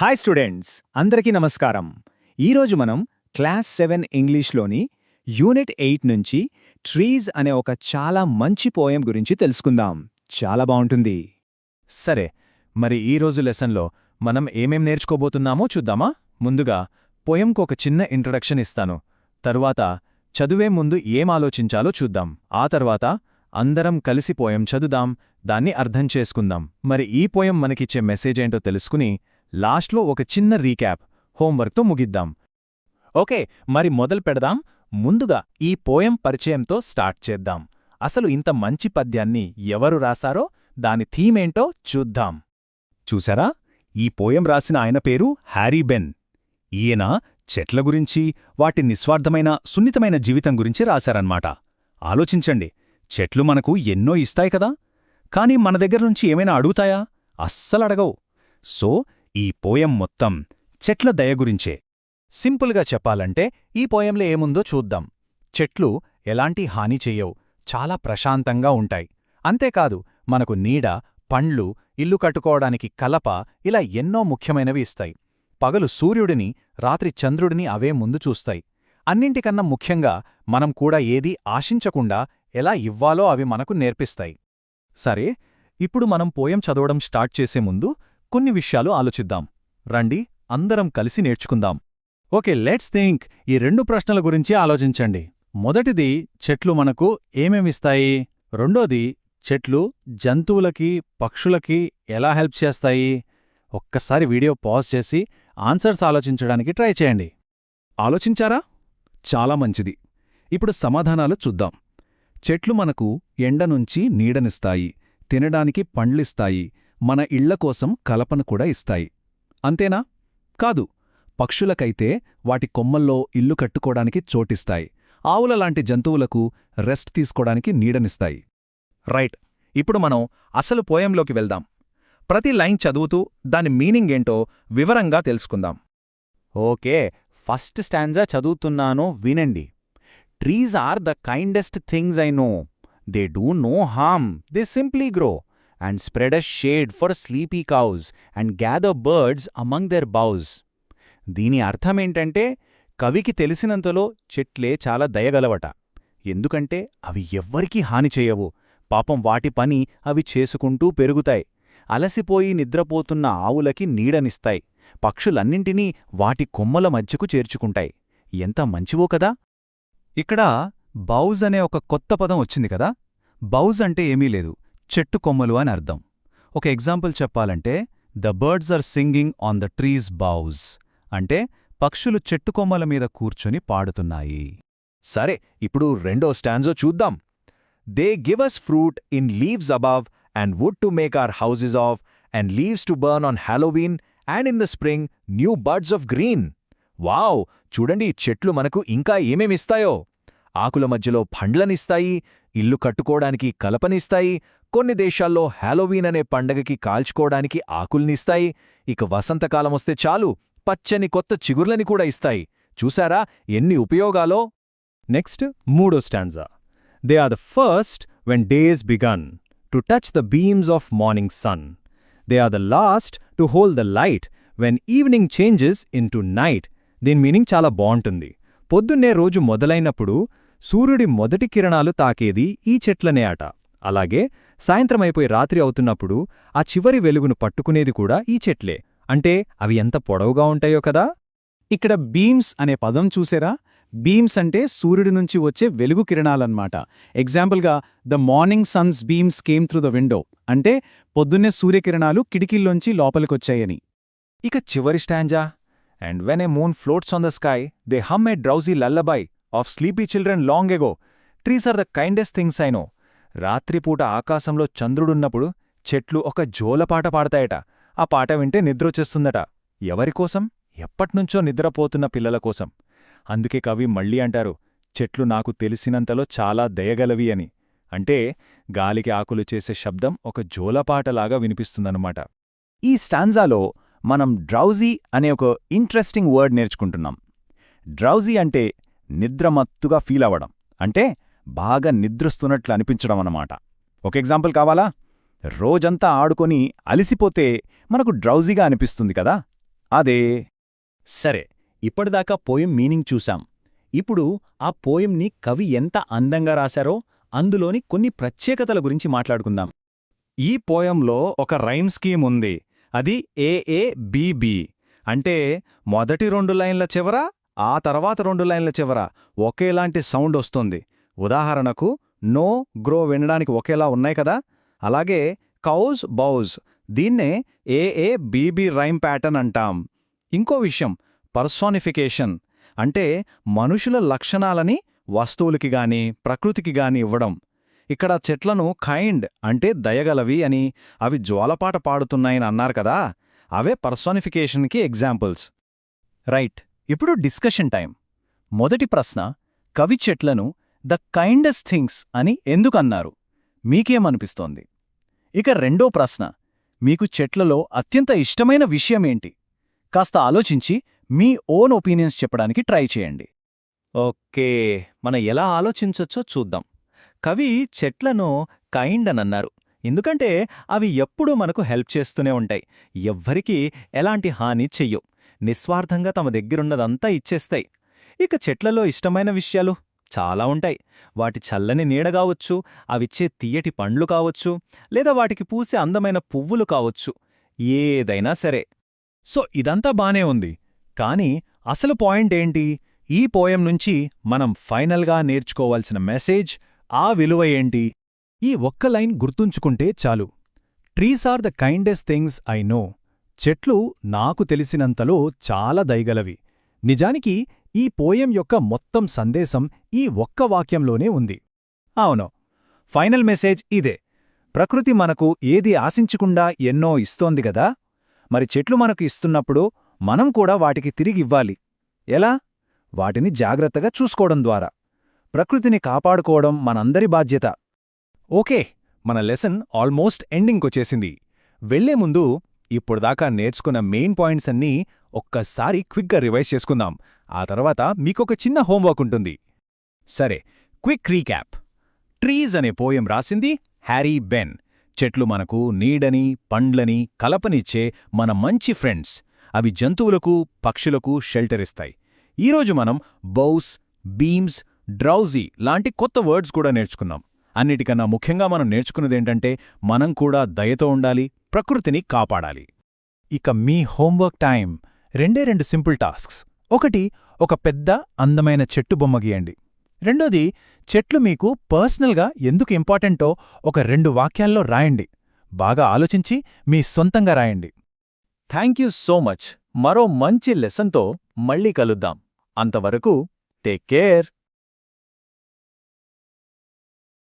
Hi students, అందరికీ నమస్కారం. ఈరోజు మనం క్లాస్ 7 ఇంగ్లీష్లోని యూనిట్ 8 నుంచి ట్రీస్ అనే ఒక చాలా మంచి పోయం గురించి తెలుసుకుందాం. చాలా బావుంటుంది. సరే, మరి ఈరోజు లెసన్లో మనం ఏమేం నేర్చుకోబోతున్నామో చూద్దామా? ముందుగా పోయంకు ఒక చిన్న ఇంట్రడక్షన్ ఇస్తాను. తరువాత చదువే ముందు ఏం ఆలోచించాలో చూద్దాం. ఆ తర్వాత అందరం కలిసి పోయం చదుదాం, దాన్ని అర్థం చేసుకుందాం. మరి ఈ పోయం మనకిచ్చే మెసేజ్ ఏంటో తెలుసుకుని లాస్ట్లో ఒక చిన్న రీక్యాప్, హోంవర్క్తో ముగిద్దాం. ఓకే, మరి మొదలు పెడదాం. ముందుగా ఈ పోయం పరిచయంతో స్టార్ట్ చేద్దాం. అసలు ఇంత మంచి పద్యాన్ని ఎవరు రాశారో, దాని థీమేంటో చూద్దాం. చూసారా, ఈ పోయం రాసిన ఆయన పేరు హ్యారీ బెన్. ఈయన చెట్ల గురించి, వాటి నిస్వార్థమైన సున్నితమైన జీవితం గురించి రాశారన్నమాట. ఆలోచించండి, చెట్లు మనకు ఎన్నో ఇస్తాయి కదా, కాని మన దగ్గర్నుంచి ఏమైనా అడుగుతాయా? అస్సలడగవు. సో ఈ పోయం మొత్తం చెట్ల దయ గురించే. సింపుల్గా చెప్పాలంటే ఈ పోయంలో ఏముందో చూద్దాం. చెట్లు ఎలాంటి హాని చెయ్యవు, చాలా ప్రశాంతంగా ఉంటాయి. అంతేకాదు, మనకు నీడ, పండ్లు, ఇల్లు కట్టుకోవడానికి కలప, ఇలా ఎన్నో ముఖ్యమైనవి ఇస్తాయి. పగలు సూర్యుడిని, రాత్రి చంద్రుడిని అవే ముందు చూస్తాయి. అన్నింటికన్నా ముఖ్యంగా మనం కూడా ఏదీ ఆశించకుండా ఎలా ఇవ్వాలో అవి మనకు నేర్పిస్తాయి. సరే, ఇప్పుడు మనం పోయం చదవడం స్టార్ట్ చేసే ముందు కొన్ని విషయాలు ఆలోచిద్దాం. రండి, అందరం కలిసి నేర్చుకుందాం. Okay, let's think. ఈ 2 ప్రశ్నల గురించి ఆలోచించండి. మొదటిది, చెట్లు మనకు ఏమేమిస్తాయి? రెండోది, చెట్లు జంతువులకి, పక్షులకి ఎలా హెల్ప్ చేస్తాయి? ఒక్కసారి వీడియో పాజ్ చేసి ఆన్సర్స్ ఆలోచించడానికి ట్రై చేయండి. ఆలోచించారా? చాలా మంచిది. ఇప్పుడు సమాధానాలు చూద్దాం. చెట్లు మనకు ఎండ నుంచి నీడనిస్తాయి, తినడానికి పండ్లిస్తాయి, మన ఇళ్ల కోసం కలపను కూడా ఇస్తాయి. అంతేనా? కాదు, పక్షులకైతే వాటి కొమ్మల్లో ఇల్లు కట్టుకోడానికి చోటిస్తాయి, ఆవులలాంటి జంతువులకు రెస్ట్ తీసుకోడానికి నీడనిస్తాయి. రైట్, ఇప్పుడు మనం అసలు పోయంలోకి వెళ్దాం. ప్రతి లైన్ చదువుతూ దాని మీనింగ్ ఏంటో వివరంగా తెలుసుకుందాం. ఓకే, ఫస్ట్ స్టాంజా చదువుతున్నాను, వినండి. Trees are the kindest things I know. They do no harm, they simply grow and spread a shade for sleepy cows and gather birds among their boughs. దీని అర్థమేంటంటే, కవికి తెలిసినంతలో చెట్లే చాలా దయగలవట. ఎందుకంటే అవి ఎవ్వరికీ హాని చేయవు. పాపం వాటి పని అవి చేసుకుంటూ పెరుగుతాయి. అలసిపోయి నిద్రపోతున్న ఆవులకి నీడనిస్తాయి. పక్షులన్నింటినీ వాటి కొమ్మల మధ్యకు చేర్చుకుంటాయి. ఎంత మంచివో కదా. ఇక్కడ బౌజ్ అనే ఒక కొత్త పదం వచ్చింది కదా. బౌజ్ అంటే ఏమీ లేదు, చెట్టు కొమ్మలు అని అర్థం. ఒక ఎగ్జాంపుల్ చెప్పాలంటే, the birds are singing on the trees boughs అంటే పక్షులు చెట్టు కొమ్మల మీద కూర్చొని పాడుతున్నాయి. సరే, ఇప్పుడు రెండో స్టాంజో చూద్దాం. They give us fruit in leaves above and wood to make our houses of and leaves to burn on Halloween and in the spring new birds of green. Wow, చూడండి, చెట్లు మనకు ఇంకా ఏమేమిస్తాయో. ఆకుల మధ్యలో పండ్లనిస్తాయి, ఇల్లు కట్టుకోవడానికి కలపనిస్తాయి, కొన్ని దేశాల్లో హ్యాలోవీన్ అనే పండగకి కాల్చుకోవడానికి ఆకుల్నిస్తాయి. ఇక వసంతకాలమొస్తే చాలు, పచ్చని కొత్త చిగుర్లని కూడా ఇస్తాయి. చూసారా ఎన్ని ఉపయోగాలో. నెక్స్ట్, మూడో stanza. They are the first when days began to touch the beams of morning sun. They are the last to hold the light when evening changes into night. దీని మీనింగ్ చాలా బావుంటుంది. పొద్దున్నే రోజు మొదలైనప్పుడు సూర్యుడి మొదటి కిరణాలు తాకేది ఈ చెట్లనే అట. అలాగే సాయంత్రమైపోయి రాత్రి అవుతున్నప్పుడు ఆ చివరి వెలుగును పట్టుకునేది కూడా ఈ చెట్లే. అంటే అవి ఎంత పొడవుగా ఉంటాయో కదా. ఇక్కడ బీమ్స్ అనే పదం చూసారా? బీమ్స్ అంటే సూర్యుడి నుంచి వచ్చే వెలుగు కిరణాలన్నమాట. ఎగ్జాంపుల్గా, the morning suns beams came through the window అంటే పొద్దున్నే సూర్యకిరణాలు కిటికీల్లోంచి లోపలికొచ్చాయని. ఇక చివరి stanza. And when a moon floats on the sky they hum a drowsy lullaby of sleepy children long ago. Trees are the kindest things I know. రాత్రిపూట ఆకాశంలో చంద్రుడున్నప్పుడు చెట్లు ఒక జోలపాట పాడతాయట. ఆ పాట వింటే నిద్రొచ్చేస్తుందట. ఎవరికోసం? ఎప్పట్నుంచో నిద్రపోతున్న పిల్లల కోసం. అందుకే కవి మళ్ళీ అంటారు, చెట్లు నాకు తెలిసినంతలో చాలా దయగలవి అని. అంటే గాలికి ఆకులు చేసే శబ్దం ఒక జోలపాటలాగా వినిపిస్తుందన్నమాట. ఈ స్టాంజాలో మనం డ్రౌజీ అనే ఒక ఇంట్రెస్టింగ్ వర్డ్ నేర్చుకుంటున్నాం. డ్రౌజీ అంటే నిద్రమత్తుగా ఫీల్ అవ్వడం, అంటే బాగా నిద్రస్తున్నట్లు అనిపించడం అన్నమాట. ఒక ఎగ్జాంపుల్ కావాలా? రోజంతా ఆడుకొని అలిసిపోతే మనకు డ్రౌజీగా అనిపిస్తుంది కదా. అదే. సరే, ఇప్పటిదాకా పోయం మీనింగ్ చూశాం. ఇప్పుడు ఆ పోయంని కవి ఎంత అందంగా రాశారో అందులోని కొన్ని ప్రత్యేకతల గురించి మాట్లాడుకుందాం. ఈ పోయంలో ఒక రైమ్ స్కీమ్ ఉంది. అది ఏఏబిబి. అంటే మొదటి 2 లైన్ల చివర, ఆ తర్వాత 2 లైన్ల చివర ఒకేలాంటి సౌండ్ వస్తుంది. ఉదాహరణకు నో, గ్రో వినడానికి ఒకేలా ఉన్నాయి కదా. అలాగే కౌజ్, బౌజ్, దీన్నే ఏఏబిబి రైమ్ ప్యాటర్న్ అంటాం. ఇంకో విషయం పర్సోనిఫికేషన్, అంటే మనుషుల లక్షణాలని వస్తువులకి గాని ప్రకృతికి గాని ఇవ్వడం. ఇక్కడ చెట్లను కైండ్ అంటే దయగలవి అని, అవి జ్వాలపాట పాడుతున్నాయని అన్నారు కదా, అవే పర్సోనిఫికేషన్కి ఎగ్జాంపుల్స్. రైట్, ఇప్పుడు డిస్కషన్ టైం. మొదటి ప్రశ్న, కవి చెట్లను ద కైండెస్ట్ థింగ్స్ అని ఎందుకన్నారు? మీకేమనిపిస్తోంది? ఇక రెండో ప్రశ్న, మీకు చెట్లలో అత్యంత ఇష్టమైన విషయమేంటి? కాస్త ఆలోచించి మీ ఓన్ ఒపీనియన్స్ చెప్పడానికి ట్రై చేయండి. ఓకే, మనం ఎలా ఆలోచించొచ్చో చూద్దాం. కవి చెట్లను కైండ్ అనన్నారు ఎందుకంటే అవి ఎప్పుడూ మనకు హెల్ప్ చేస్తూనే ఉంటాయి. ఎవ్వరికీ ఎలాంటి హాని చెయ్యవు. నిస్వార్థంగా తమ దగ్గరున్నదంతా ఇచ్చేస్తాయి. ఇక చెట్లలో ఇష్టమైన విషయాలు చాలా ఉంటాయి. వాటి చల్లని నీడ కావచ్చు, అవిచ్చే తీయటి పండ్లు కావచ్చు, లేదా వాటికి పూసే అందమైన పువ్వులు కావచ్చు, ఏదైనా సరే. సో ఇదంతా బానే ఉంది, కానీ అసలు పాయింట్ ఏంటి? ఈ పోయం నుంచి మనం ఫైనల్గా నేర్చుకోవాల్సిన మెసేజ్, ఆ విలువ ఏంటి? ఈ ఒక్క లైన్ గుర్తుంచుకుంటే చాలు. Trees are the kindest things I know. చెట్లు నాకు తెలిసినంతలో చాలా దయగలవి. నిజానికి ఈ పోయం యొక్క మొత్తం సందేశం ఈ ఒక్క వాక్యంలోనే ఉంది. అవును, ఫైనల్ మెసేజ్ ఇదే. ప్రకృతి మనకు ఏది ఆశించకుండా ఎన్నో ఇస్తోంది గదా, మరి చెట్లు మనకు ఇస్తున్నప్పుడు మనం కూడా వాటికి తిరిగివ్వాలి. ఎలా? వాటిని జాగ్రత్తగా చూసుకోవడం ద్వారా. ప్రకృతిని కాపాడుకోవడం మనందరి బాధ్యత. ఓకే, మన లెసన్ ఆల్మోస్ట్ ఎండింగ్కొచ్చేసింది. వెళ్లే ముందు ఇప్పుడుదాకా నేర్చుకున్న మెయిన్ పాయింట్స్ అన్నీ ఒక్కసారి క్విక్గా రివైజ్ చేసుకుందాం. ఆ తర్వాత మీకొక చిన్న హోంవర్క్ ఉంటుంది. సరే, క్విక్ రీక్యాప్. ట్రీస్ అనే పోయం రాసింది హ్యారీ బెన్. చెట్లు మనకు నీడని, పండ్లని, కలపనిచ్చే మన మంచి ఫ్రెండ్స్. అవి జంతువులకు, పక్షులకు షెల్టరిస్తాయి. ఈరోజు మనం బౌస్, బీమ్స్, డ్రౌజీ లాంటి కొత్త వర్డ్స్ కూడా నేర్చుకున్నాం. అన్నిటికన్నా ముఖ్యంగా మనం నేర్చుకున్నదేంటంటే మనం కూడా దయతో ఉండాలి, ప్రకృతిని కాపాడాలి. ఇక మీ హోంవర్క్ టైం. 2 simple tasks. ఒకటి, ఒక పెద్ద అందమైన చెట్టు బొమ్మ గీయండి. రెండోది, చెట్లు మీకు పర్సనల్గా ఎందుకు ఇంపార్టెంటో ఒక 2 వాక్యాల్లో రాయండి. బాగా ఆలోచించి మీ సొంతంగా రాయండి. Thank you so much. మరో మంచి లెసన్తో మళ్ళీ కలుద్దాం. అంతవరకు టేక్ కేర్.